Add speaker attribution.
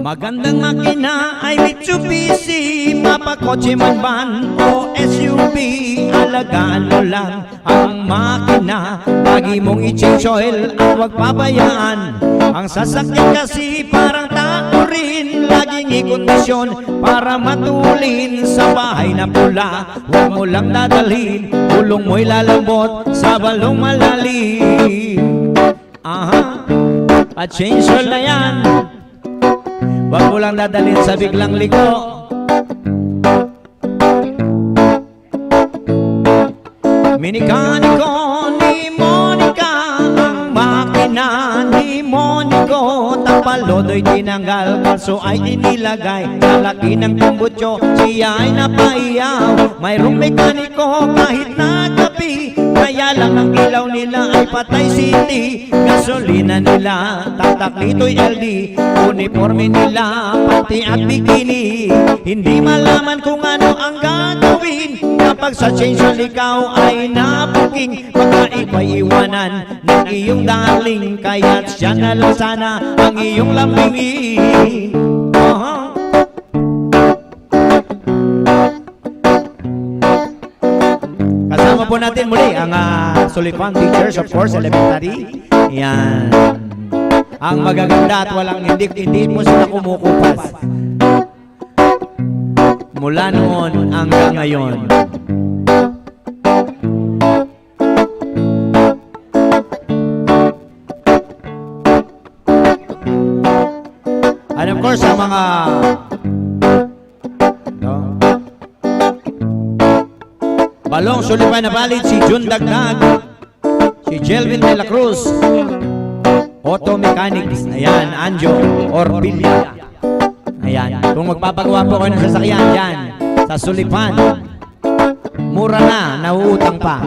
Speaker 1: Magandang makina ay Mitsubishi, mapakotse man van o SUV. Alagaan mo lang ang makina, lagi mong i-change oil at huwag pabayaan. Ang sasakyan kasi parang tao rin, laging i-kondisyon para matulin. Sa bahay na pula, huwag mo lang dadalhin, ulong mo'y lalambot sa balong malalim. Aha, at change oil na yan, huwag mo lang dadalhin sa biglang ligo. Minikaniko ni Monica, ang makina ni Monico. Tapalodo'y tinanggal, kalso ay inilagay. Sa laki ng tumbutyo, siya ay napaiyaw. Mayroong mekaniko kahit na gabi, kaya lang ang ilaw nila ay patay city. Gasolina nila, tatak nito'y LD. Uniforme nila, pati at bikini. Hindi malaman kung ano ang gagawin kapag sa change oil ikaw ay nabuking. Baka ikaw'y iwanan ng iyong darling, kaya't siya na lang sana ang iyong lambingin. Kasama po natin muli ang Sulifan Teachers of Course Elementary. Yan, ang magaganda at walang hindi po sila kumukupas mula noon hanggang ngayon. And of course, ang mga Balong Sulifan na valid, si Jun Dagdag, si Jelvin de la Cruz, Auto Mechanics, ayan, Anjo Orbilia. Ayan, kung magpapagawa po kayo ng sasakyan dyan sa Sulifan, mura na, nauutang pa.